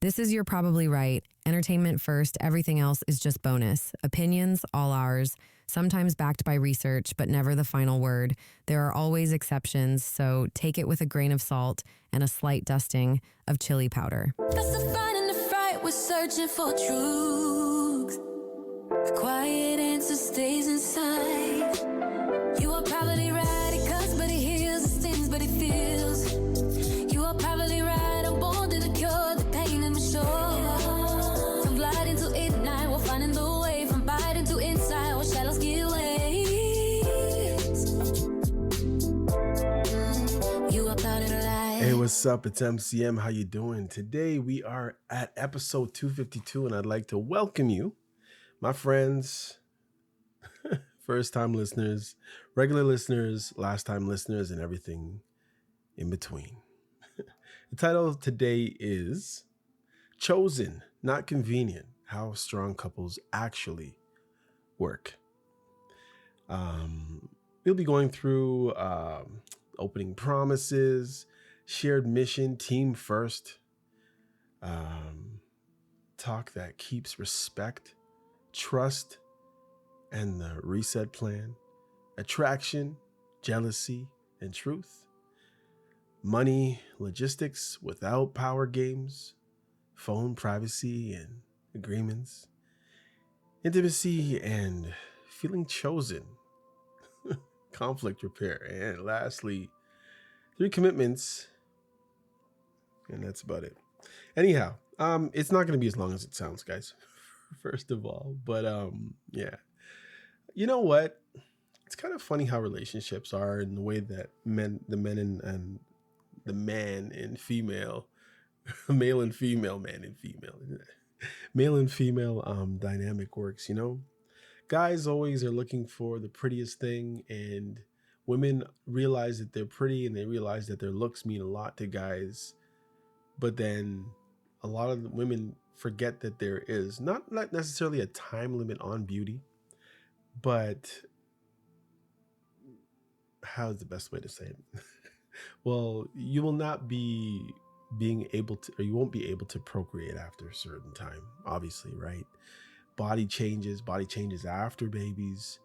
This is You're Probably Right. Entertainment first, everything else is just bonus. Opinions, all ours. Sometimes backed by research, but never the final word. There are always exceptions, so take it with a grain of salt and a slight dusting of chili powder. That's the fight and the fright, we're searching for truth. The quiet answer stays inside. You are probably right, it cuts but it heals, it stings but it feels. You are probably right, I'm born to the cure, the pain in my soul. From gliding to ignite, we're finding the way. From biting to inside, where shadows give way. You are clouded alive. Hey, what's up? It's MCM. How you doing? Today we are at episode 252, and I'd like to welcome you, my friends, first-time listeners, regular listeners, last-time listeners, and everything in between. The title of today is Chosen, Not Convenient, How Strong Couples Actually Work. We'll be going through opening promises, shared mission, team first, talk that keeps respect, trust, and the reset plan, attraction, jealousy, and truth, money, logistics without power games, phone privacy and agreements, intimacy and feeling chosen, conflict repair, and lastly, 3 commitments, and that's about it. Anyhow, it's not going to be as long as it sounds, guys, first of all, but yeah. You know what? It's kind of funny how relationships are in the way that the man and female, male and female, man and female, male and female dynamic works, you know? Guys always are looking for the prettiest thing, and women realize that they're pretty and they realize that their looks mean a lot to guys. But then a lot of the women forget that there is not necessarily a time limit on beauty, but how's the best way to say it? Well, you will not be being able to, or you won't be able to procreate after a certain time, obviously, right? Body changes after babies.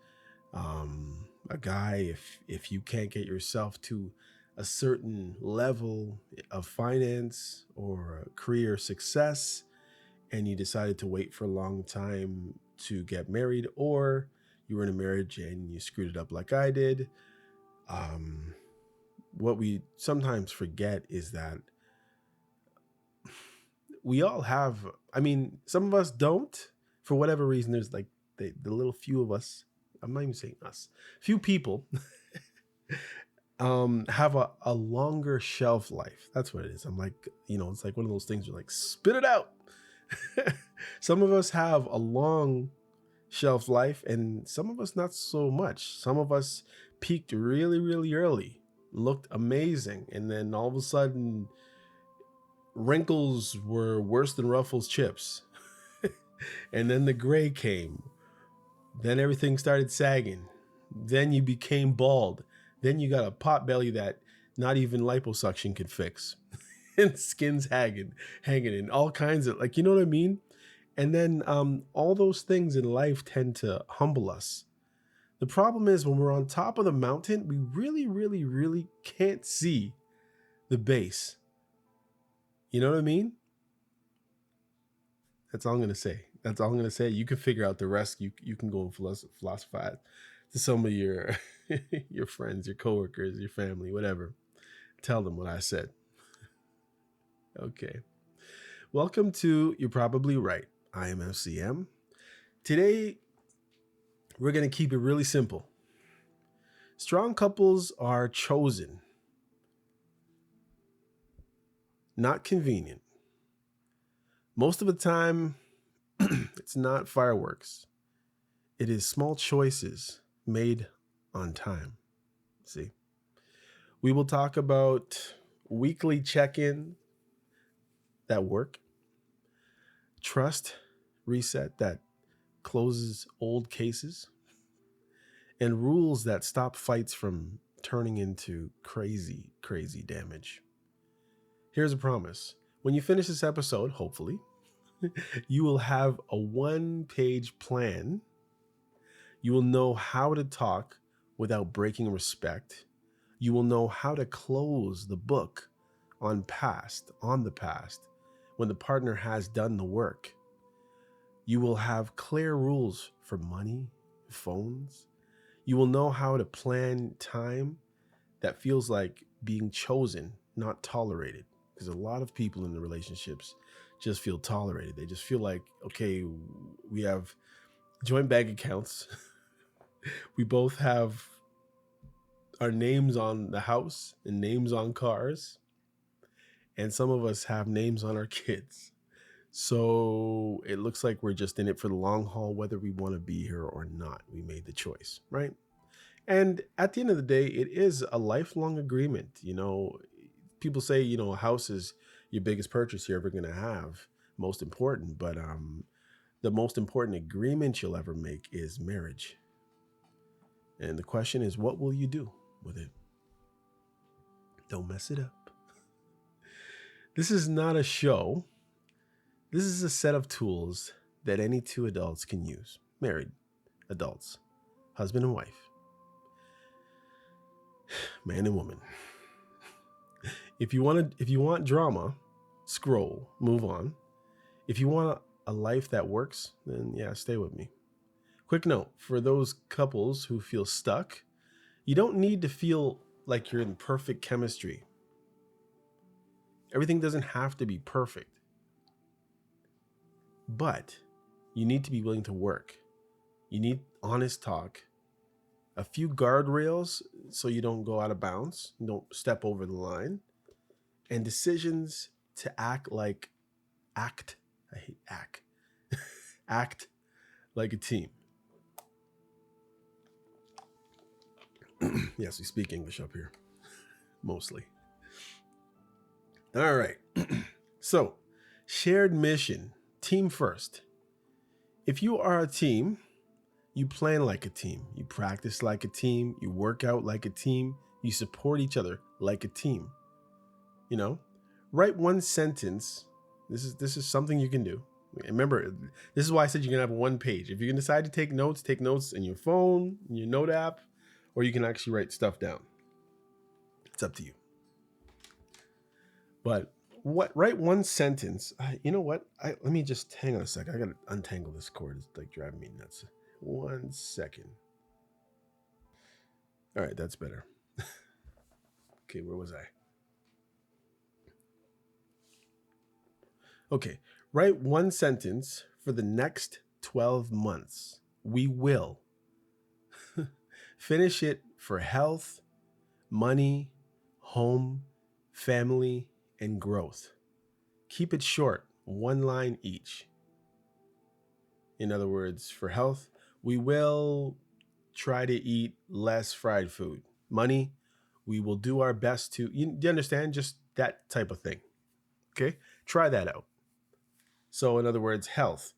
A guy, if you can't get yourself to a certain level of finance or career success, and you decided to wait for a long time to get married, or you were in a marriage and you screwed it up like I did. What we sometimes forget is that we all have, I mean, some of us don't, for whatever reason. There's like the little few of us, I'm not even saying us, few people have a longer shelf life. That's what it is. I'm like, you know, it's like one of those things where like, spit it out. Some of us have a long shelf life, and some of us not so much. Some of us peaked really, really early, looked amazing, and then all of a sudden wrinkles were worse than Ruffles chips. And then the gray came. Then everything started sagging. Then you became bald. Then you got a pot belly that not even liposuction could fix. And skin's hanging, and all kinds of, like, you know what I mean? And then all those things in life tend to humble us. The problem is when we're on top of the mountain, we really, really, really can't see the base. You know what I mean? That's all I'm going to say. That's all I'm going to say. You can figure out the rest. You can go and philosophize to some of your your friends, your coworkers, your family, whatever. Tell them what I said. Okay. Welcome to You're Probably Right. I am MCM. Today, we're going to keep it really simple. Strong couples are chosen, not convenient. Most of the time, it's not fireworks. It is small choices made on time. See, we will talk about weekly check-in that work, trust reset that closes old cases, and rules that stop fights from turning into crazy, crazy damage. Here's a promise. When you finish this episode, hopefully, you will have a 1-page plan. You will know how to talk without breaking respect. You will know how to close the book on the past, when the partner has done the work. You will have clear rules for money, phones. You will know how to plan time that feels like being chosen, not tolerated. Because a lot of people in the relationships just feel tolerated. They just feel like, okay, we have joint bank accounts. We both have our names on the house and names on cars. And some of us have names on our kids. So it looks like we're just in it for the long haul, whether we want to be here or not. We made the choice, right? And at the end of the day, it is a lifelong agreement. You know, people say, you know, a house is your biggest purchase you're ever going to have, most important. But the most important agreement you'll ever make is marriage. And the question is, what will you do with it? Don't mess it up. This is not a show. This is a set of tools that any two adults can use. Married adults, husband and wife, man and woman. If you want drama, scroll, move on. If you want a life that works, then yeah, stay with me. Quick note, for those couples who feel stuck, you don't need to feel like you're in perfect chemistry. Everything doesn't have to be perfect. But you need to be willing to work. You need honest talk, a few guardrails so you don't go out of bounds, you don't step over the line, and decisions to act like a team. Yes, we speak English up here, mostly. All right. So, shared mission, team first. If you are a team, you plan like a team, you practice like a team, you work out like a team, you support each other like a team. You know, write one sentence. This is something you can do. Remember, this is why I said you can have 1 page. If you can decide to take notes in your phone, in your note app, or you can actually write stuff down. It's up to you. But write one sentence. You know what? Let me just hang on a second. I gotta untangle this cord. It's like driving me nuts. 1 second. All right, that's better. Okay, where was I? Okay, write one sentence for the next 12 months. We will. Finish it for health, money, home, family, and growth. Keep it short, 1 line each. In other words, for health, we will try to eat less fried food. Money, we will do our best to, you understand? Just that type of thing. Okay? Try that out. So in other words, health,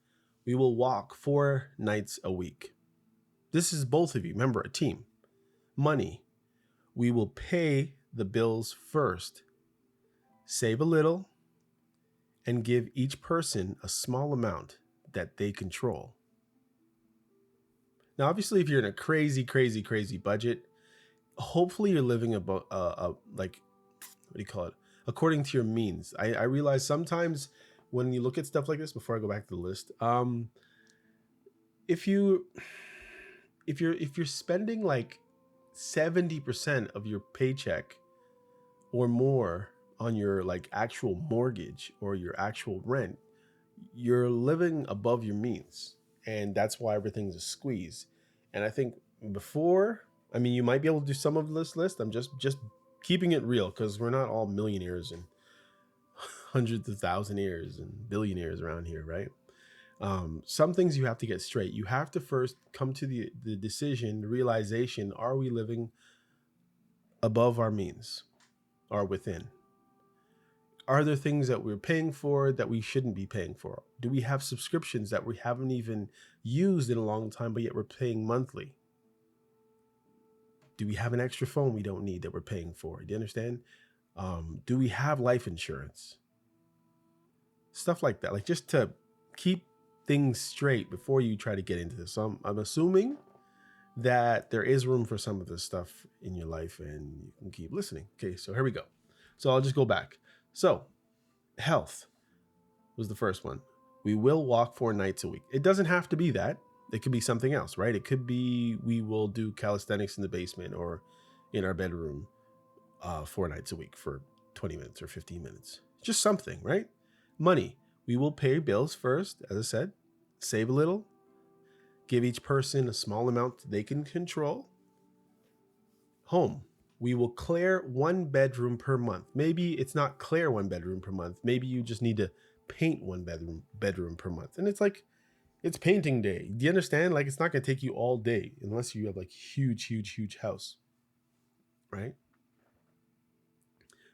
we will walk 4 nights a week. This is both of you. Remember, a team. Money, we will pay the bills first. Save a little and give each person a small amount that they control. Now, obviously, if you're in a crazy budget, hopefully you're living about like, what do you call it? According to your means. I realize sometimes when you look at stuff like this, before I go back to the list, if you're spending like 70% of your paycheck or more on your like actual mortgage or your actual rent, you're living above your means. And that's why everything's a squeeze. And I think you might be able to do some of this list. I'm just keeping it real because we're not all millionaires and hundreds of thousandaires and billionaires around here, right? Some things you have to get straight. You have to first come to the decision, the realization, are we living above our means or within? Are there things that we're paying for that we shouldn't be paying for? Do we have subscriptions that we haven't even used in a long time, but yet we're paying monthly? Do we have an extra phone we don't need that we're paying for? Do you understand? Do we have life insurance? stuff like that, like just to keep things straight before you try to get into this. So I'm assuming that there is room for some of this stuff in your life and you can keep listening. Okay, so here we go. So I'll just go back. So health was the first one. We will walk 4 nights a week. It doesn't have to be that. It could be something else, right? It could be we will do calisthenics in the basement or in our bedroom 4 nights a week for 20 minutes or 15 minutes. Just something, right? Money. We will pay bills first, as I said, save a little, give each person a small amount they can control. Home. We will clear 1 bedroom per month. Maybe it's not clear 1 bedroom per month. Maybe you just need to paint 1 bedroom per month. And it's like, it's painting day. Do you understand? Like, it's not going to take you all day unless you have like huge house, right?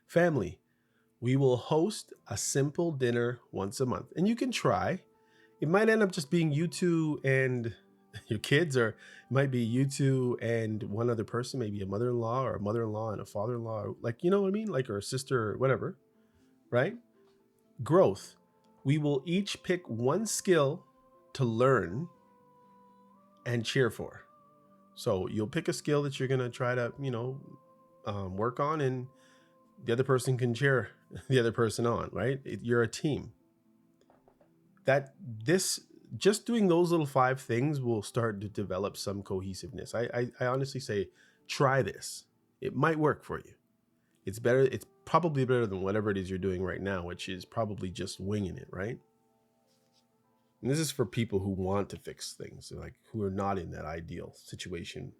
Family. We will host a simple dinner once a month. And you can try. It might end up just being you two and your kids, or it might be you two and one other person, maybe a mother-in-law or a mother-in-law and a father-in-law, like, you know what I mean? Like, or a sister or whatever, right? Growth. We will each pick 1 skill to learn and cheer for. So you'll pick a skill that you're going to try to, work on, and the other person can cheer the other person on, right? You're a team. Just doing those little 5 things will start to develop some cohesiveness. I honestly say, try this. It might work for you. It's better. It's probably better than whatever it is you're doing right now, which is probably just winging it, right? And this is for people who want to fix things, like who are not in that ideal situation.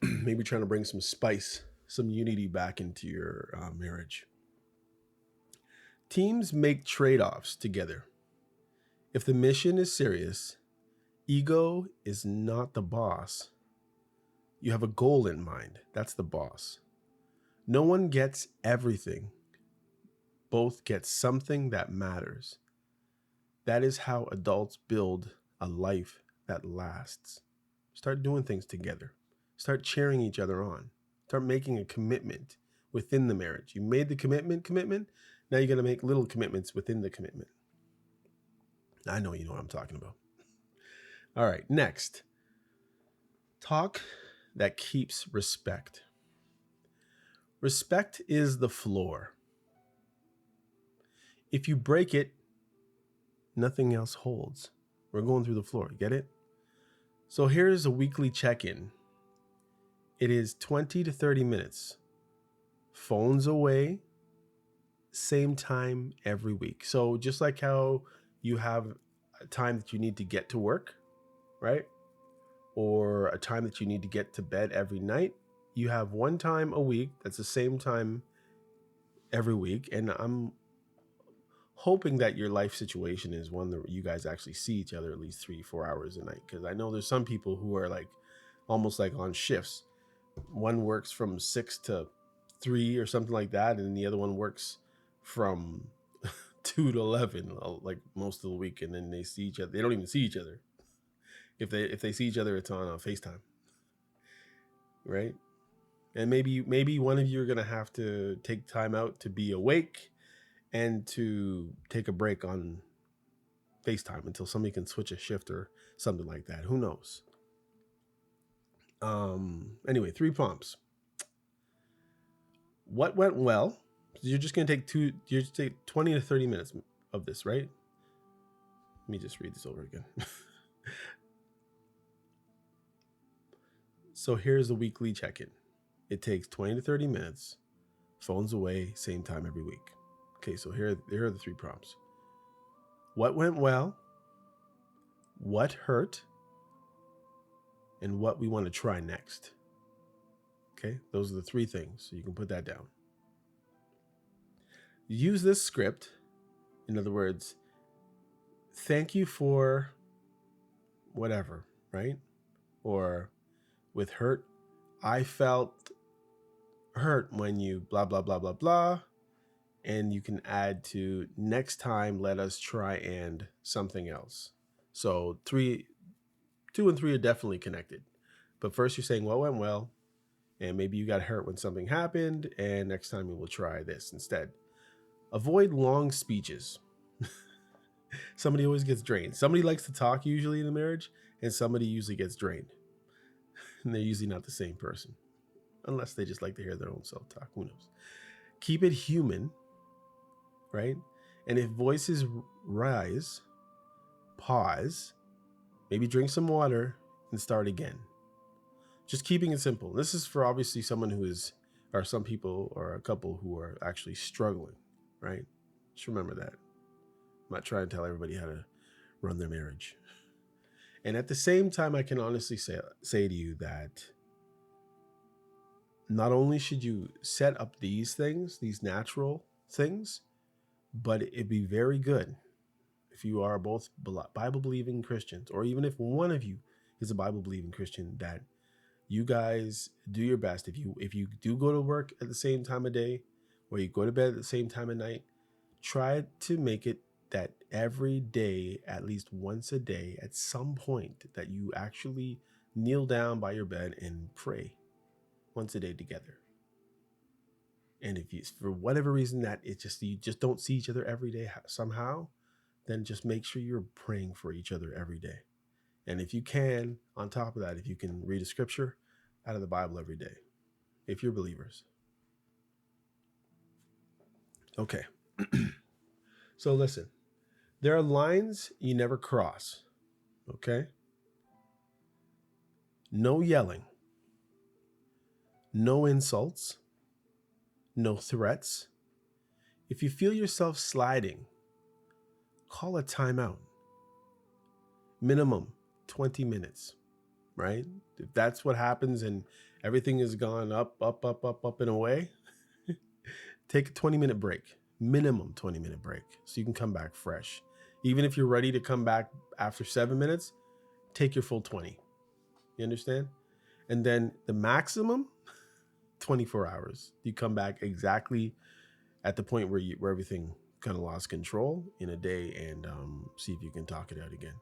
Maybe trying to bring some spice, some unity back into your marriage. Teams make trade-offs together. If the mission is serious, ego is not the boss. You have a goal in mind. That's the boss. No one gets everything. Both get something that matters. That is how adults build a life that lasts. Start doing things together. Start cheering each other on. Start making a commitment within the marriage. You made the commitment. Now you're going to make little commitments within the commitment. I know you know what I'm talking about. All right, next. Talk that keeps respect. Respect is the floor. If you break it, nothing else holds. We're going through the floor. Get it? So here's a weekly check-in. It is 20 to 30 minutes. Phones away. Same time every week. So just like how you have a time that you need to get to work, right? Or a time that you need to get to bed every night, you have 1 time a week. That's the same time every week. And I'm hoping that your life situation is one that you guys actually see each other at least 3-4 hours a night. Because I know there's some people who are like almost like on shifts. One works from 6 to 3 or something like that, and the other one works from 2 to 11, like most of the week, and then they see each other. They don't even see each other. If they see each other, it's on FaceTime, right? And maybe one of you are gonna have to take time out to be awake and to take a break on FaceTime until somebody can switch a shift or something like that. Who knows? Anyway, 3 prompts. What went well? You're just going to take 20 to 30 minutes of this, right? Let me just read this over again. So here's the weekly check-in. It takes 20 to 30 minutes. Phones away, same time every week. Okay, so here are the 3 prompts. What went well? What hurt? And what we want to try next. Okay, those are the 3 things. So you can put that down. Use this script. In other words, thank you for whatever, right? Or with hurt, I felt hurt when you blah, blah, blah, blah, blah. And you can add to next time, let us try and something else. So 2 and 3 are definitely connected. But first you're saying what went well, And maybe you got hurt when something happened, and next time you will try this instead. Avoid long speeches. Somebody always gets drained. Somebody likes to talk usually in a marriage, and somebody usually gets drained. And they're usually not the same person, unless they just like to hear their own self-talk. Who knows? Keep it human, right? And if voices rise, pause, maybe drink some water and start again. Just keeping it simple. This is for obviously someone who is, or some people or a couple who are actually struggling, right? Just remember that. I'm not trying to tell everybody how to run their marriage. And at the same time, I can honestly say to you that not only should you set up these things, these natural things, but it'd be very good if you are both Bible-believing Christians, or even if one of you is a Bible-believing Christian, that you guys do your best. If you do go to work at the same time of day, or you go to bed at the same time of night, try to make it that every day, at least once a day, at some point, that you actually kneel down by your bed and pray once a day together. And if you, for whatever reason, that you just don't see each other every day somehow, then just make sure you're praying for each other every day. And if you can, on top of that, if you can read a scripture out of the Bible every day, if you're believers. Okay. So listen, there are lines you never cross. Okay. No yelling, no insults, no threats. If you feel yourself sliding, call a timeout. Minimum 20 minutes, right? If that's what happens and everything has gone up and away, take a 20-minute break, minimum 20-minute break, so you can come back fresh. Even if you're ready to come back after 7 minutes, take your full 20. You understand? And then the maximum, 24 hours. You come back exactly at the point where everything kind of lost control in a day, and see if you can talk it out again.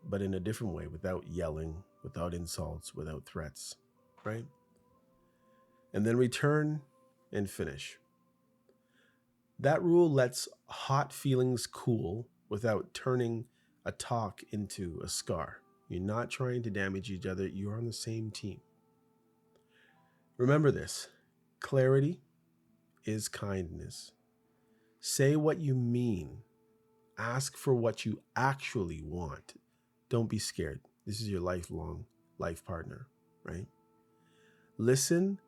But in a different way, without yelling, without insults, without threats, right? And then return and finish. That rule lets hot feelings cool without turning a talk into a scar. You're not trying to damage each other. You're on the same team. Remember this: clarity is kindness. Say what you mean. Ask for what you actually want. Don't be scared. This is your lifelong life partner, right? Listen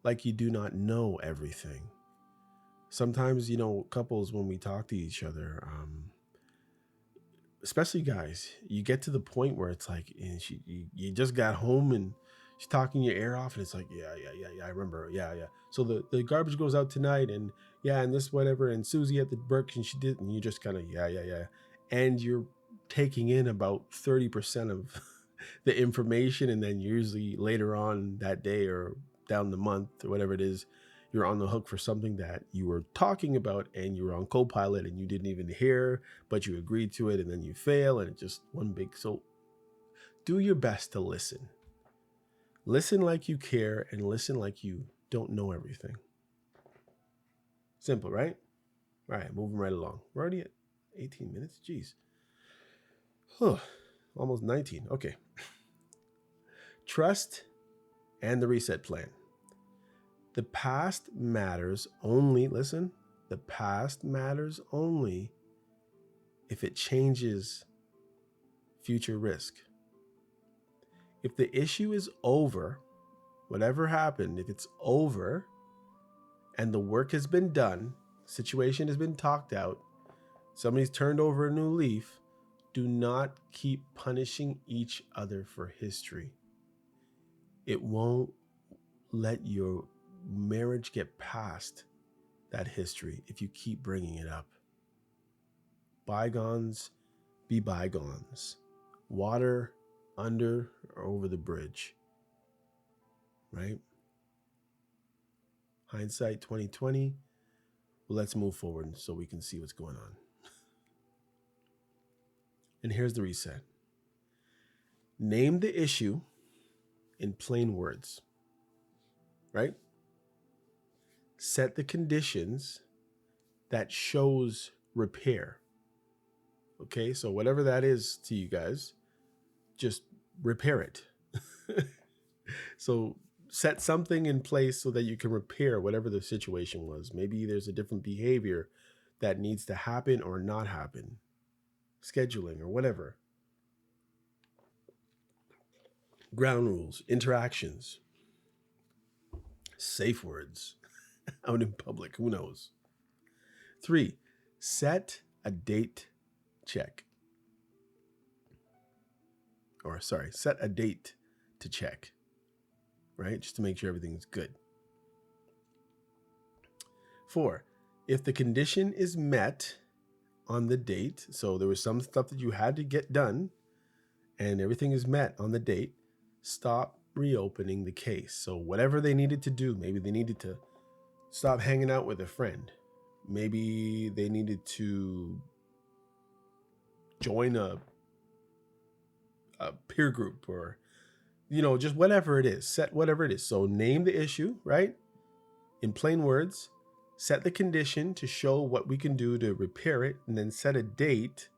like you do not know everything. Sometimes, couples, when we talk to each other, especially guys, you get to the point where it's like, you just got home and she's talking your ear off, and it's like, yeah, I remember, yeah. So the garbage goes out tonight, and this whatever, and Susie at the Burke, and she did, and you just kind of, yeah. And you're taking in about 30% of the information, and then usually later on that day or down the month or whatever it is, you're on the hook for something that you were talking about and you were on co-pilot and you didn't even hear, but you agreed to it, and then you fail, and it's just one big. So do your best to listen. Listen like you care, and listen like you don't know everything. Simple, right? All right, moving right along. We're already at 18 minutes. Jeez. Almost 19. Okay. Trust and the reset plan. The past matters only, listen, the past matters only if it changes future risk. If the issue is over, whatever happened, if it's over and the work has been done, situation has been talked out, somebody's turned over a new leaf, do not keep punishing each other for history. It won't let your marriage get past that history if you keep bringing it up. Bygones be bygones. Water under or over the bridge, right? Hindsight 2020. Well, let's move forward so we can see what's going on. And here's the reset. Name the issue in plain words, right? Set the conditions that shows repair. Okay, so whatever that is to you guys, just repair it. So set something in place so that you can repair whatever the situation was. Maybe there's a different behavior that needs to happen or not happen, scheduling or whatever. Ground rules, interactions, safe words out in public, who knows? 3, set a date check. Or sorry, set a date to check, right? Just to make sure everything's good. 4, if the condition is met on the date, so there was some stuff that you had to get done and everything is met on the date, stop reopening the case. So whatever they needed to do, maybe they needed to stop hanging out with a friend. Maybe they needed to join a peer group, or, just whatever it is, set whatever it is. So name the issue, right? In plain words, set the condition to show what we can do to repair it, and then set a date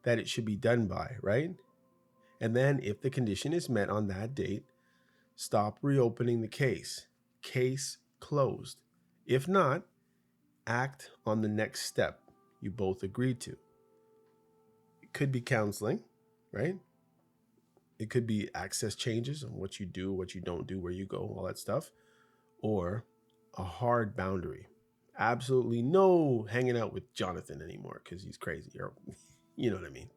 that it should be done by, right? And then if the condition is met on that date, stop reopening the case. Case closed. If not, act on the next step you both agreed to. It could be counseling, right? It could be access changes on what you do, what you don't do, where you go, all that stuff. Or a hard boundary. Absolutely no hanging out with Jonathan anymore because he's crazy. Or, you know what I mean?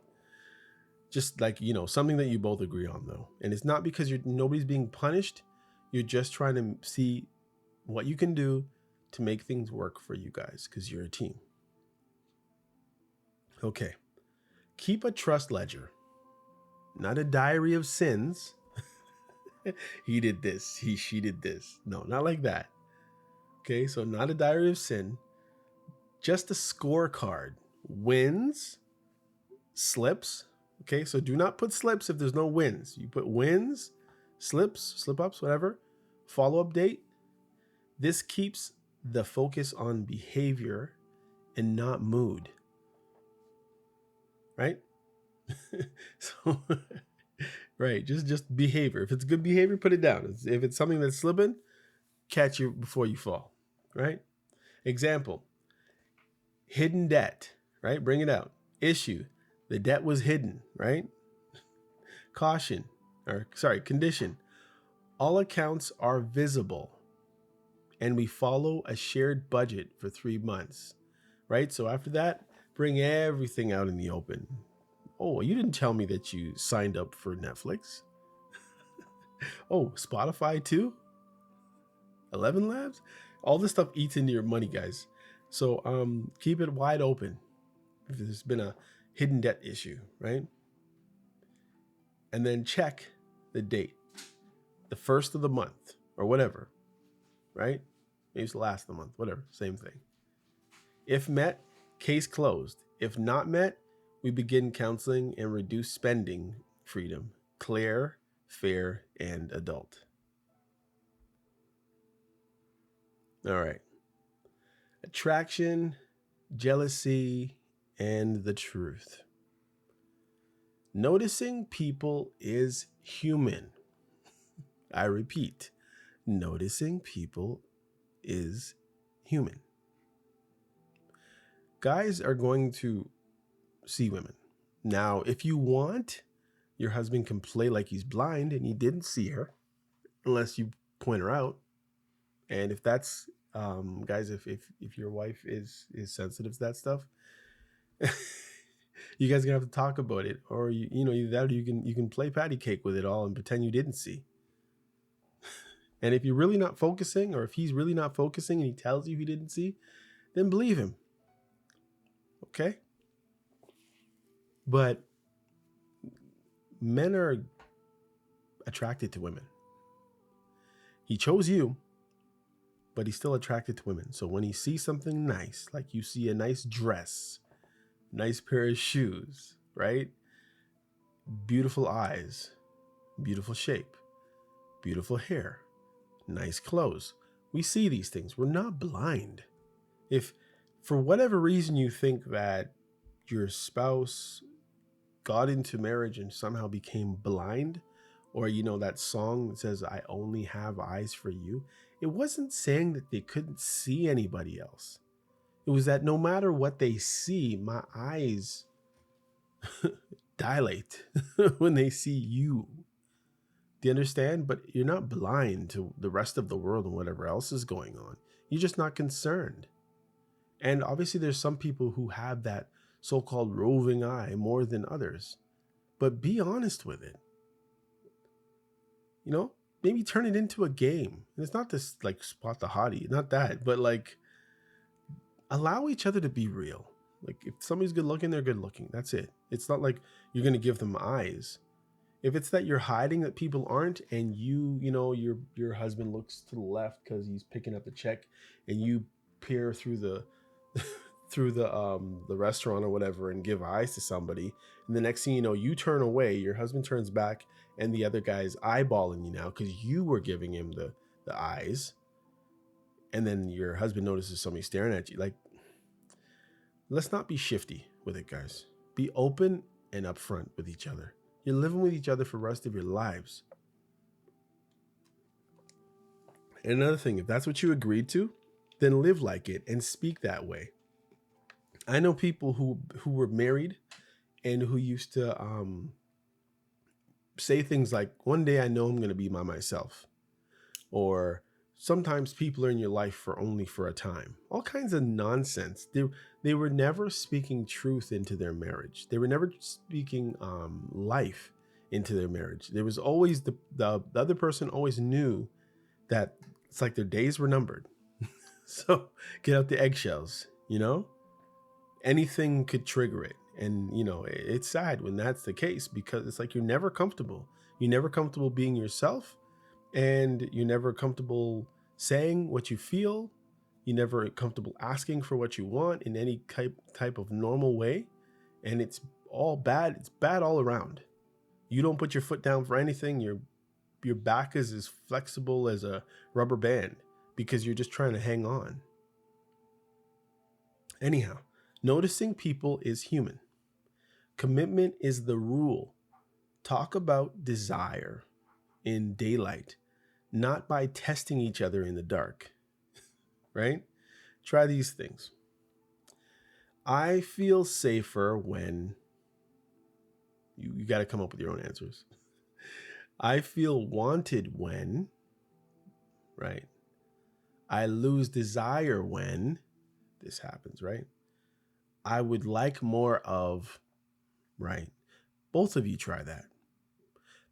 Just like, something that you both agree on, though. And it's not because nobody's being punished. You're just trying to see what you can do to make things work for you guys because you're a team. Okay. Keep a trust ledger. Not a diary of sins. He did this. She did this. No, not like that. Okay, so not a diary of sin. Just a scorecard. Wins, slips. Okay, so do not put slips if there's no wins. You put wins, slips, slip-ups, whatever. Follow-up date. This keeps the focus on behavior and not mood. Right? So, right, just behavior. If it's good behavior, put it down. If it's something that's slipping, catch you before you fall, right? Example, hidden debt, right? Bring it out. Issue, the debt was hidden, right? Condition, all accounts are visible and we follow a shared budget for 3 months, right? So after that, bring everything out in the open. Oh, you didn't tell me that you signed up for Netflix. Oh, Spotify too? 11 Labs? All this stuff eats into your money, guys. So keep it wide open if there's been a hidden debt issue, right? And then check the date, the first of the month or whatever, right? Maybe it's the last of the month, whatever, same thing. If met, case closed. If not met, we begin counseling and reduce spending freedom. Clear, fair, and adult. All right. Attraction, jealousy, and the truth. Noticing people is human. I repeat, noticing people is human. Guys are going to see women. Now, if you want, your husband can play like he's blind and he didn't see her unless you point her out. And if that's, guys, if your wife is sensitive to that stuff, you guys are gonna have to talk about it, or either that, or you can play patty cake with it all and pretend you didn't see. And if you're really not focusing, or if he's really not focusing and he tells you he didn't see, then believe him. Okay? But men are attracted to women. He chose you, but he's still attracted to women. So when he sees something nice, like you see a nice dress, nice pair of shoes, right? Beautiful eyes, beautiful shape. beautiful hair, nice clothes. We see these things. We're not blind. If for whatever reason you think that your spouse got into marriage and somehow became blind, or that song that says, I only have eyes for you, it wasn't saying that they couldn't see anybody else. It was that no matter what they see, my eyes dilate when they see you. Do you understand? But you're not blind to the rest of the world and whatever else is going on. You're just not concerned. And obviously there's some people who have that so-called roving eye more than others. But be honest with it. Maybe turn it into a game. And it's not this like spot the hottie, not that, but like allow each other to be real. Like if somebody's good looking, they're good looking. That's it. It's not like you're going to give them eyes. If it's that you're hiding that people aren't, and your husband looks to the left because he's picking up the check, and you peer through the the restaurant or whatever and give eyes to somebody, and the next thing you know, you turn away, your husband turns back, and the other guy's eyeballing you now because you were giving him the eyes, and then your husband notices somebody staring at you. Like, let's not be shifty with it, guys. Be open and upfront with each other. You're living with each other for the rest of your lives. And another thing, if that's what you agreed to, then live like it and speak that way. I know people who were married and who used to say things like, one day I know I'm going to be by myself. Or sometimes people are in your life for a time. All kinds of nonsense. They were never speaking truth into their marriage. They were never speaking life into their marriage. There was always the other person always knew that it's like their days were numbered. So get out the eggshells, anything could trigger it. And, it's sad when that's the case, because it's like you're never comfortable. You're never comfortable being yourself, and you're never comfortable saying what you feel. You're never comfortable asking for what you want in any type of normal way. And it's all bad. It's bad all around. You don't put your foot down for anything. Your back is as flexible as a rubber band because you're just trying to hang on. Anyhow, noticing people is human. Commitment is the rule. Talk about desire in daylight, not by testing each other in the dark, right? Try these things. I feel safer when you got to come up with your own answers. I feel wanted when, right? I lose desire when this happens, right? I would like more of, right? Both of you try that.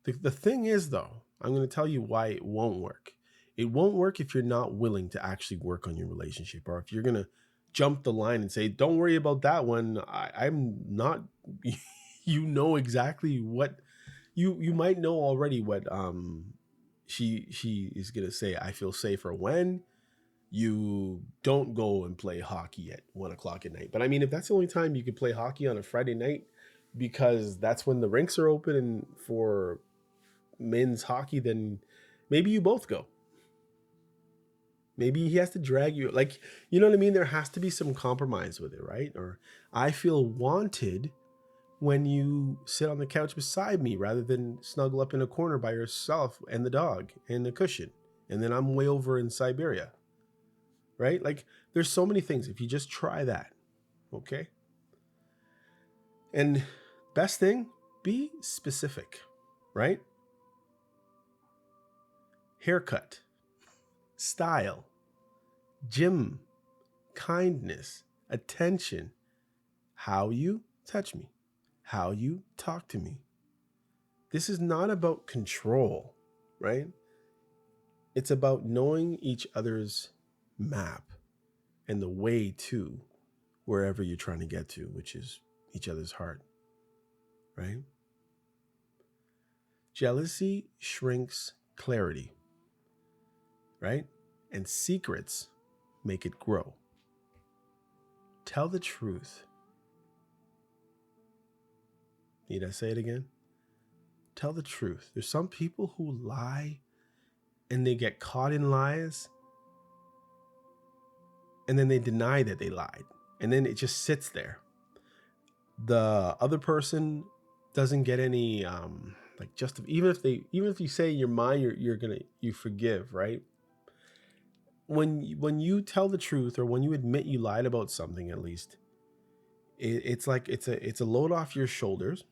The thing is, though, I'm going to tell you why it won't work. It won't work if you're not willing to actually work on your relationship, or if you're going to jump the line and say, don't worry about that one. I'm not, exactly what you might know already what she is going to say. I feel safer when you don't go and play hockey at 1:00 at night. But I mean, if that's the only time you could play hockey on a Friday night, because that's when the rinks are open and for men's hockey, then maybe you both go. Maybe he has to drag you. Like, you know what I mean? There has to be some compromise with it, right? Or I feel wanted when you sit on the couch beside me rather than snuggle up in a corner by yourself and the dog and the cushion. And then I'm way over in Siberia, right? Like, there's so many things. If you just try that, okay? And best thing, be specific, right? Haircut, style, gym, kindness, attention, how you touch me, how you talk to me. This is not about control, right? It's about knowing each other's map and the way to wherever you're trying to get to, which is each other's heart, right? Jealousy shrinks clarity, right? And secrets make it grow. Tell the truth. Need I say it again? Tell the truth. There's some people who lie and they get caught in lies, and then they deny that they lied, and then it just sits there. The other person doesn't get any even if you say in your mind you forgive, right? When you tell the truth, or when you admit you lied about something, at least it's like it's a load off your shoulders,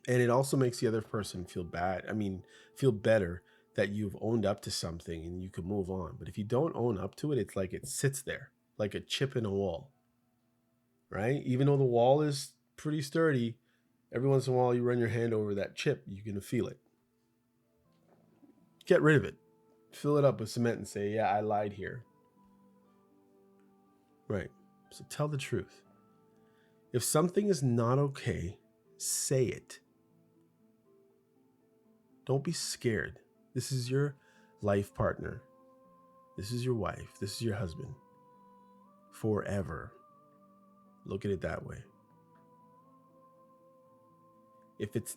and it also makes the other person feel better that you've owned up to something and you can move on. But if you don't own up to it, it's like it sits there like a chip in a wall, right? Even though the wall is pretty sturdy, every once in a while you run your hand over that chip, you're going to feel it. Get rid of it. Fill it up with cement and say, yeah, I lied here. Right. So tell the truth. If something is not okay, say it. Don't be scared. This is your life partner. This is your wife. This is your husband. Forever. Look at it that way. If it's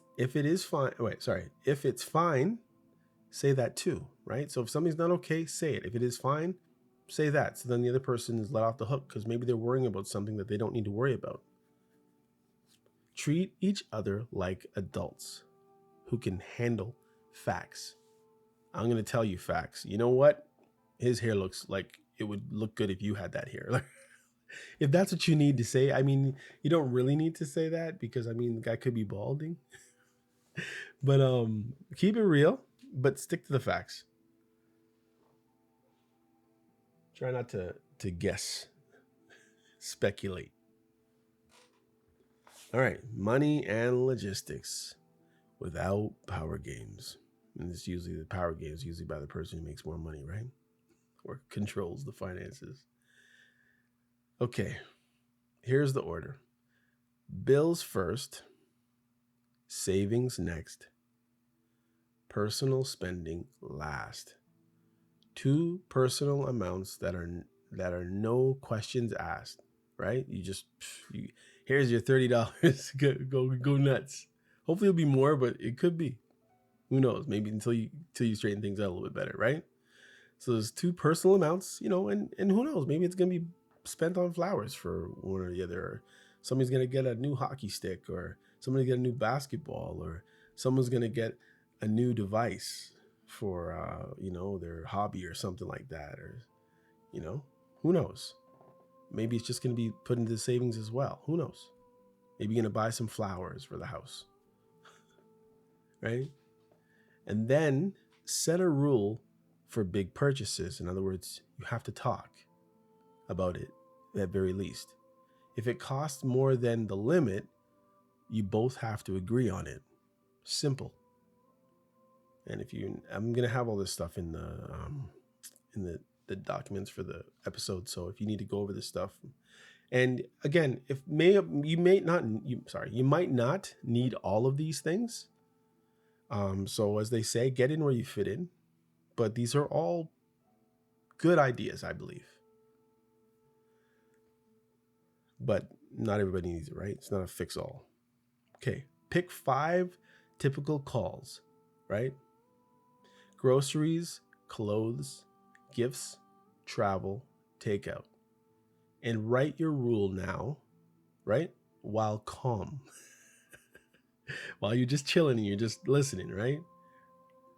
fine, say that too, right? So if something's not okay, say it. If it is fine, say that. So then the other person is let off the hook because maybe they're worrying about something that they don't need to worry about. Treat each other like adults who can handle facts. I'm going to tell you facts. You know what? His hair looks like it would look good if you had that hair. If that's what you need to say, you don't really need to say that because, the guy could be balding. But keep it real, but stick to the facts. Try not to guess, speculate. All right, money and logistics without power games. And it's usually the power games usually by the person who makes more money, right? Or controls the finances. Okay, here's the order. Bills first, savings next, personal spending last. 2 personal amounts that are no questions asked, right? Here's your $30. Go nuts. Hopefully it'll be more, but it could be. Who knows? Maybe until you straighten things out a little bit better, right? So there's 2 personal amounts, and who knows? Maybe it's gonna be spent on flowers for one or the other, or somebody's gonna get a new hockey stick, or somebody get a new basketball, or someone's gonna get a new device for their hobby or something like that, or who knows? Maybe it's just gonna be put into savings as well. Who knows? Maybe you're gonna buy some flowers for the house, right? And then set a rule for big purchases. In other words, you have to talk about it at very least. If it costs more than the limit, you both have to agree on it. Simple. And I'm gonna have all this stuff in the documents for the episode. So if you need to go over this stuff, and again, you might not need all of these things. So as they say, get in where you fit in. But these are all good ideas, I believe. But not everybody needs it, right? It's not a fix-all. Okay, pick 5 typical calls, right? Groceries, clothes, gifts, travel, takeout. And write your rule now, right? While calm. While you're just chilling and you're just listening, right?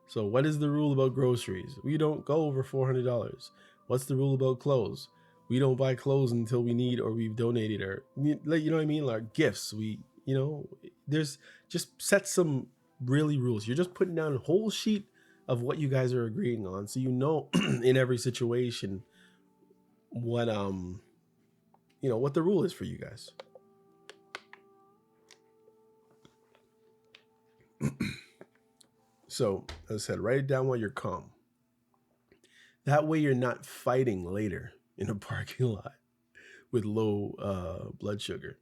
So what is the rule about groceries? We don't go over $400. What's the rule about clothes? We don't buy clothes until we need or we've donated, or you know what I mean? Like gifts. There's just set some really rules. You're just putting down a whole sheet of what you guys are agreeing on, so in every situation what what the rule is for you guys. So as I said, write it down while you're calm. That way you're not fighting later in a parking lot with low blood sugar.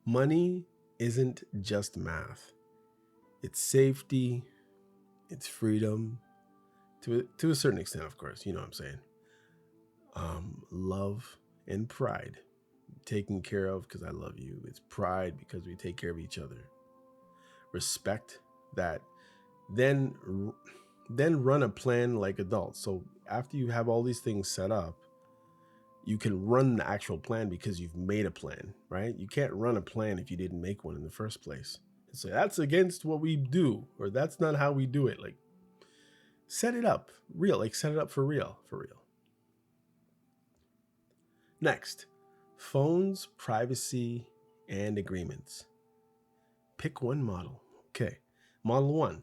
Money isn't just math. It's safety, it's freedom, to a certain extent, of course, you know what I'm saying. Love and pride. Taken care of because I love you. It's pride because we take care of each other. Respect that then run a plan like adults. So after you have all these things set up, you can run the actual plan because you've made a plan, right? You can't run a plan if you didn't make one in the first place. So that's against what we do, or that's not how we do it. Like, set it up real, like set it up for real. Next, phones, privacy, and agreements. Pick one model. Okay. Model 1,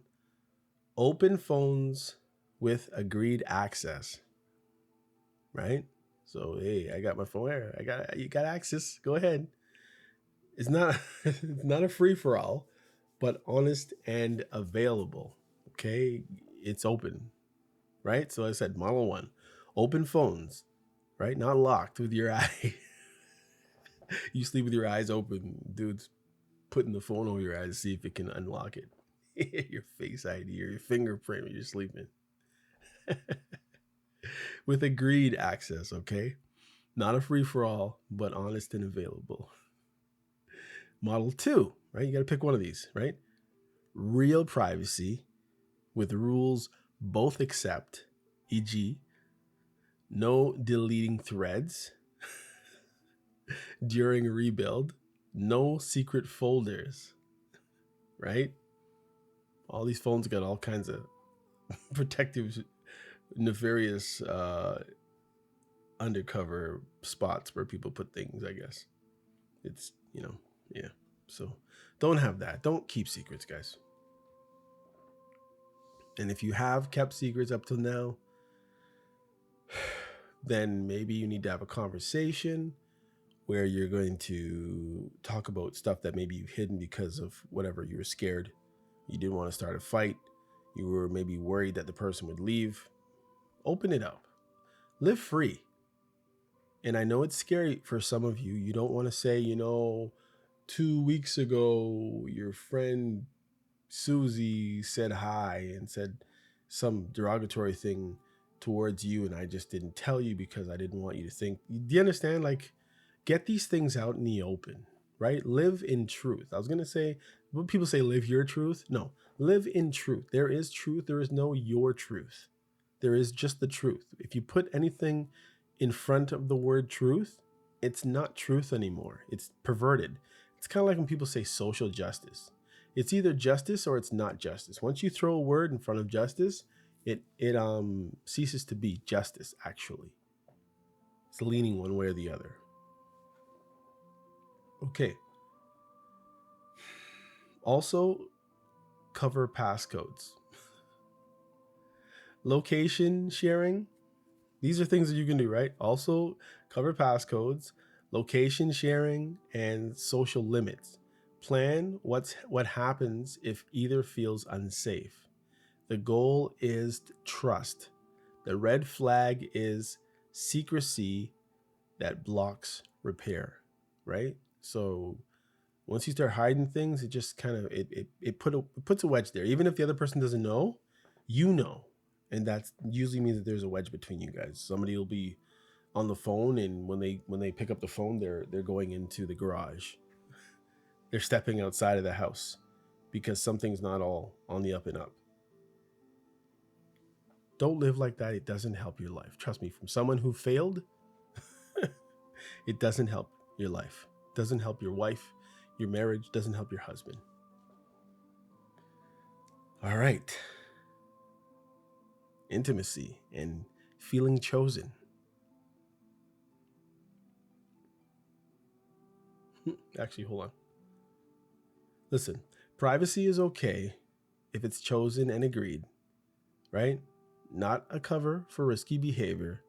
open phones with agreed access, right? So, hey, I got my phone here. You got access. Go ahead. It's not it's not a free for all, but honest and available. Okay? It's open, right? So I said model 1, open phones, right? Not locked with your eye. You sleep with your eyes open. Dude's putting the phone over your eyes to see if it can unlock it. Your face ID or your fingerprint when you're sleeping. With agreed access, okay? Not a free-for-all, but honest and available. Model 2, right? You got to pick one of these, right? Real privacy with rules both accept, e.g., no deleting threads during rebuild, no secret folders, right? All these phones got all kinds of protective, nefarious undercover spots where people put things, I guess. It's, yeah. So don't have that. Don't keep secrets, guys. And if you have kept secrets up till now, then maybe you need to have a conversation where you're going to talk about stuff that maybe you've hidden because of whatever. You were scared. You didn't want to start a fight. You were maybe worried that the person would leave. Open it up. Live free. And I know it's scary for some of you. You don't want to say, 2 weeks ago, your friend Susie said hi and said some derogatory thing towards you, and I just didn't tell you because I didn't want you to think. Do you understand? Like, get these things out in the open, right? Live in truth. I was going to say, when people say live your truth, no, live in truth. There is truth. There is no your truth. There is just the truth. If you put anything in front of the word truth, it's not truth anymore. It's perverted. It's kind of like when people say social justice. It's either justice or it's not justice. Once you throw a word in front of justice, it ceases to be justice, actually. It's leaning one way or the other. Okay. Also, cover passcodes. Location sharing. These are things that you can do, right? Also, cover passcodes, location sharing, and social limits. Plan what happens if either feels unsafe. The goal is trust. The red flag is secrecy that blocks repair, right? So once you start hiding things, it just kind of it puts a wedge there. Even if the other person doesn't know, you know. And that usually means that there's a wedge between you guys. Somebody will be on the phone, and when they pick up the phone, they're going into the garage. They're stepping outside of the house because something's not all on the up and up. Don't live like that. It doesn't help your life. Trust me, from someone who failed, it doesn't help your life. It doesn't help your wife, your marriage, doesn't help your husband. All right. Intimacy and feeling chosen. Actually, hold on. Listen, privacy is okay if it's chosen and agreed, right? Not a cover for risky behavior.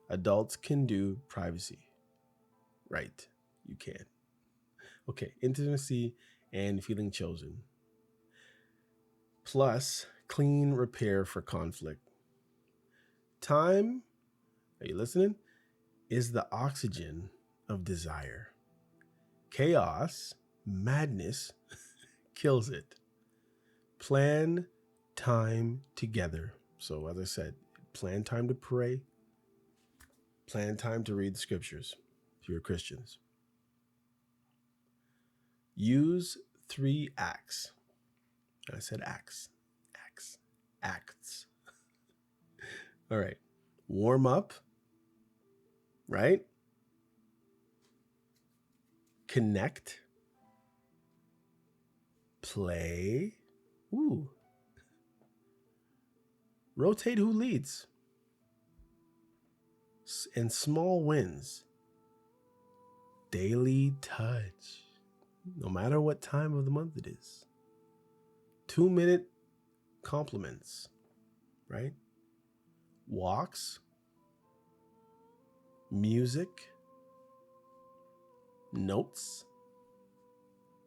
Adults can do privacy. Right, you can. Okay, intimacy and feeling chosen. Plus, clean repair for conflict. Time, are you listening? Is the oxygen of desire. Chaos, madness, kills it. Plan time together. So as I said, plan time to pray. Plan time to read the scriptures if you're Christians. Use 3 acts. I said acts. Acts. acts. All right. Warm up, right? Connect. Play. Ooh. Rotate who leads. And small wins. Daily touch. No matter what time of the month it is. 2-minute compliments, right? Walks. Music. Notes.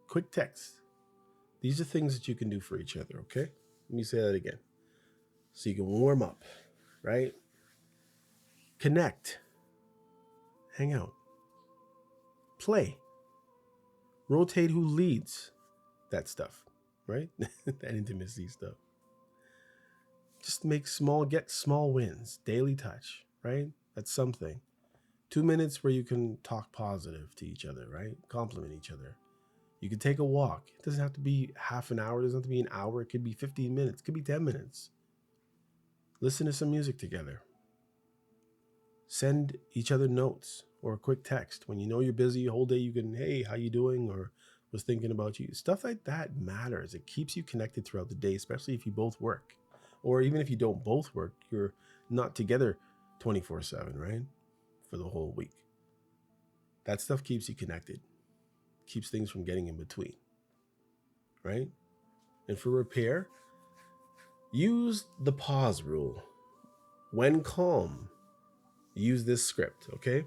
Quick text. These are things that you can do for each other, okay? Let me say that again. So you can warm up, right? Connect. Hang out. Play. Rotate who leads. That stuff, right? That intimacy stuff. Just get small wins. Daily touch, right? That's something. 2 minutes where you can talk positive to each other, right? Compliment each other. You can take a walk. It doesn't have to be half an hour. It doesn't have to be an hour. It could be 15 minutes. It could be 10 minutes. Listen to some music together. Send each other notes or a quick text. When you know you're busy the whole day, you can, hey, how you doing? Or was thinking about you. Stuff like that matters. It keeps you connected throughout the day, especially if you both work. Or even if you don't both work, you're not together 24/7, right? For the whole week. That stuff keeps you connected. Keeps things from getting in between, right? And for repair, use the pause rule. When calm, use this script, okay?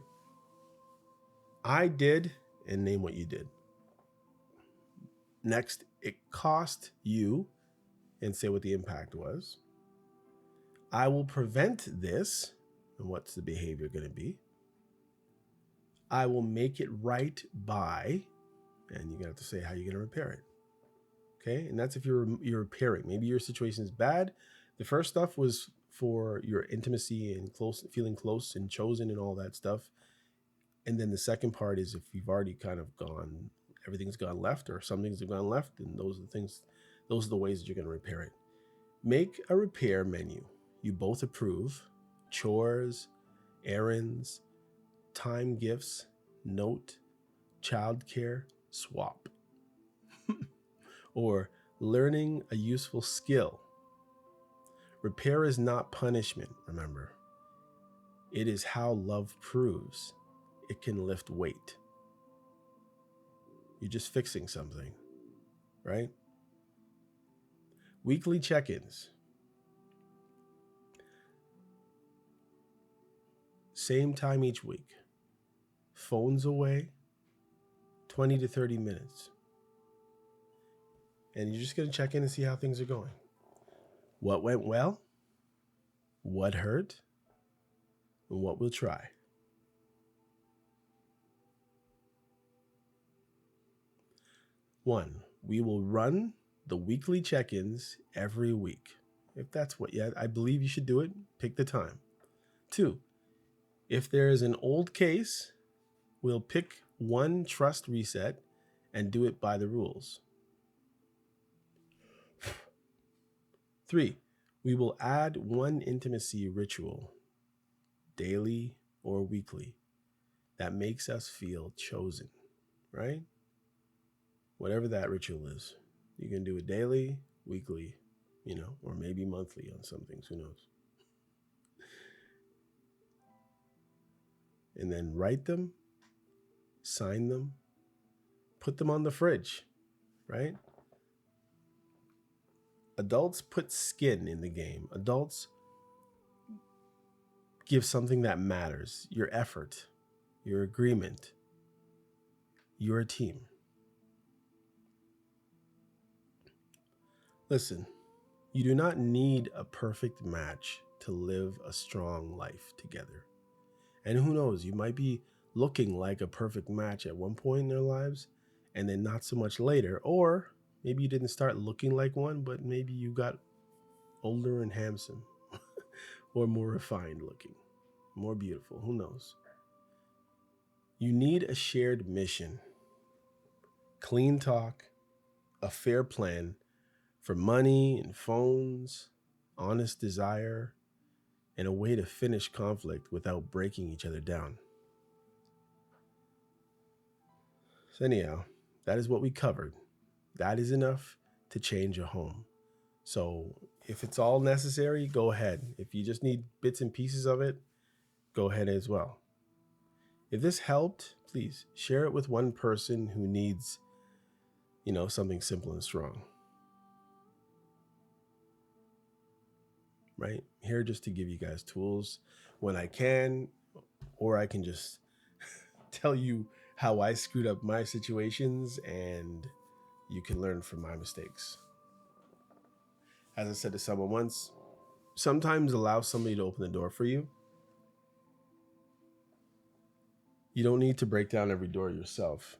I did, and name what you did. Next, it cost you, and say what the impact was. I will prevent this, and what's the behavior going to be? I will make it right by, and you're going to have to say how you're going to repair it. Okay, and that's if you're repairing. Maybe your situation is bad. The first stuff was for your intimacy and feeling close and chosen and all that stuff. And then the second part is if you've already kind of everything's gone left or some things have gone left, and those are the ways that you're going to repair it. Make a repair menu. You both approve. Chores, errands, time gifts, note, childcare, swap. Or learning a useful skill. Repair is not punishment, remember. It is how love proves. It can lift weight. You're just fixing something, right? Weekly check-ins. Same time each week. Phones away, 20 to 30 minutes. And you're just going to check in and see how things are going. What went well? What hurt? And what we'll try. One, we will run the weekly check-ins every week. If that's I believe you should do it, pick the time. 2, if there is an old case, we'll pick one trust reset and do it by the rules. 3, we will add one intimacy ritual, daily or weekly, that makes us feel chosen, right? Whatever that ritual is. You can do it daily, weekly, or maybe monthly on some things, who knows? And then write them, sign them, put them on the fridge, right? Adults put skin in the game. Adults give something that matters. Your effort, your agreement, your team. Listen, you do not need a perfect match to live a strong life together. And who knows, you might be looking like a perfect match at one point in their lives and then not so much later. Or maybe you didn't start looking like one, but maybe you got older and handsome or more refined looking, more beautiful, who knows? You need a shared mission, clean talk, a fair plan for money and phones, honest desire, and a way to finish conflict without breaking each other down. So anyhow, that is what we covered. That is enough to change a home. So if it's all necessary, go ahead. If you just need bits and pieces of it, go ahead as well. If this helped, please share it with one person who needs, something simple and strong. Right? Here just to give you guys tools when I can, or I can just tell you how I screwed up my situations and you can learn from my mistakes. As I said to someone once, sometimes allow somebody to open the door for you. You don't need to break down every door yourself.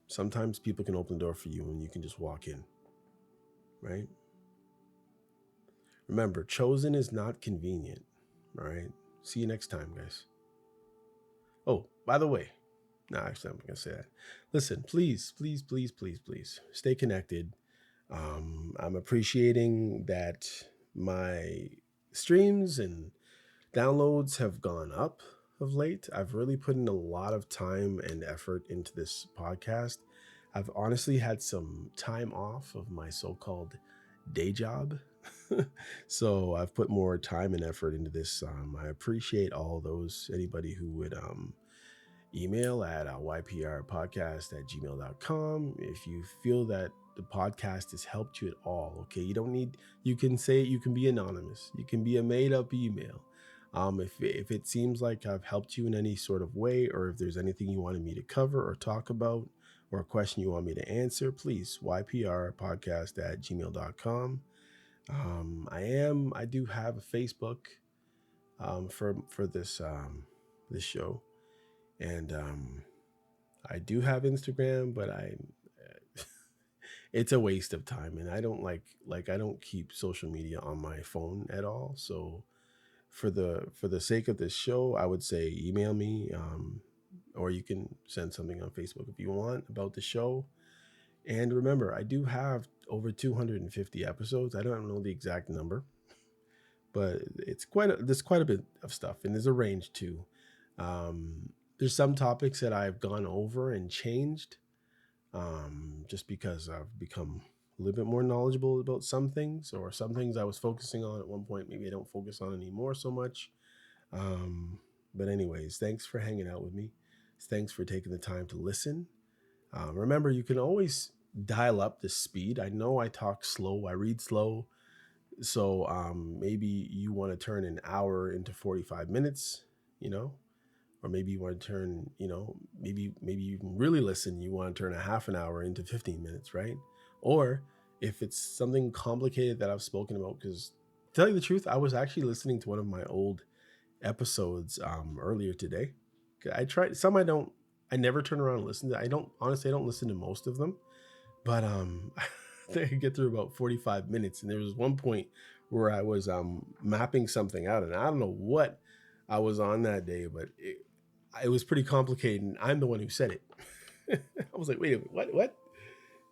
Sometimes people can open the door for you and you can just walk in, right? Remember, chosen is not convenient, all right? See you next time, guys. Oh, by the way, actually, I'm not going to say that. Listen, please, stay connected. I'm appreciating that my streams and downloads have gone up of late. I've really put in a lot of time and effort into this podcast. I've honestly had some time off of my so-called day job. So I've put more time and effort into this. I appreciate anybody who would email at yprpodcast@gmail.com if you feel that the podcast has helped you at all. Okay, you can be anonymous. You can be a made up email. If it seems like I've helped you in any sort of way, or if there's anything you wanted me to cover or talk about, or a question you want me to answer, please, yprpodcast@gmail.com. I do have a Facebook for this show, and I do have Instagram, but it's a waste of time, and I don't I don't keep social media on my phone at all. So for the sake of this show, I would say email me, or you can send something on Facebook if you want about the show. And remember, I do have over 250 episodes. I don't know the exact number, but there's quite a bit of stuff, and there's a range too. There's some topics that I've gone over and changed, just because I've become a little bit more knowledgeable about some things, or some things I was focusing on at one point, maybe I don't focus on anymore so much. But anyways, thanks for hanging out with me. Thanks for taking the time to listen. Remember, you can always dial up the speed. I know I talk slow, I read slow. So maybe you want to turn an hour into 45 minutes, or maybe you want to turn, maybe you can really listen. You want to turn a half an hour into 15 minutes, right? Or if it's something complicated that I've spoken about, because to tell you the truth, I was actually listening to one of my old episodes earlier today. I tried some. I never turn around and listen to. I don't listen to most of them, but they get through about 45 minutes. And there was one point where I was mapping something out, and I don't know what I was on that day, but it was pretty complicated, and I'm the one who said it. I was like, wait a minute, what?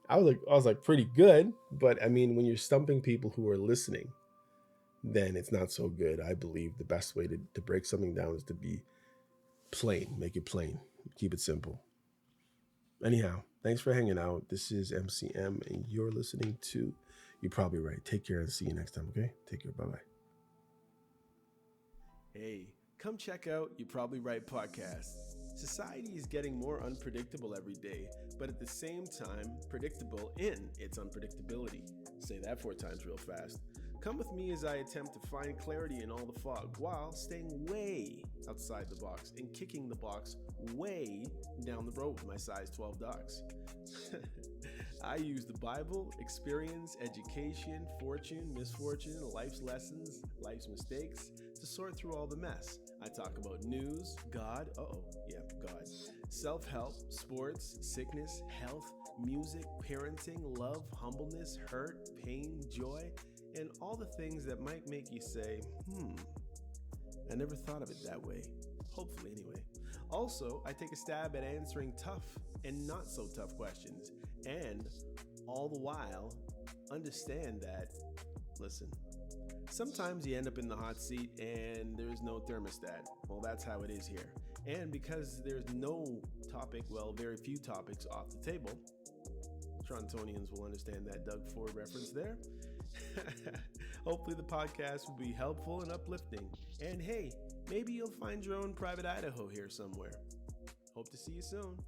I was like pretty good, but I mean, when you're stumping people who are listening, then it's not so good. I believe the best way to break something down is to be plain, make it plain, keep it simple. Anyhow, thanks for hanging out. This is MCM, and you're listening to You're Probably Right. Take care and see you next time, okay? Take care. Bye-bye. Hey, come check out You're Probably Right podcast. Society is getting more unpredictable every day, but at the same time, predictable in its unpredictability. Say that 4 times real fast. Come with me as I attempt to find clarity in all the fog while staying way outside the box and kicking the box way down the road with my size 12 dogs. I use the Bible, experience, education, fortune, misfortune, life's lessons, life's mistakes to sort through all the mess. I talk about news, God, God, self-help, sports, sickness, health, music, parenting, love, humbleness, hurt, pain, joy, and all the things that might make you say, I never thought of it that way. Hopefully, anyway. Also, I take a stab at answering tough and not so tough questions, and all the while, understand that, listen, Sometimes you end up in the hot seat and there's no thermostat. Well, that's how it is here. And because there's no topic, very few topics off the table, Torontonians will understand that Doug Ford reference there. Hopefully the podcast will be helpful and uplifting. And hey, maybe you'll find your own private Idaho here somewhere. Hope to see you soon.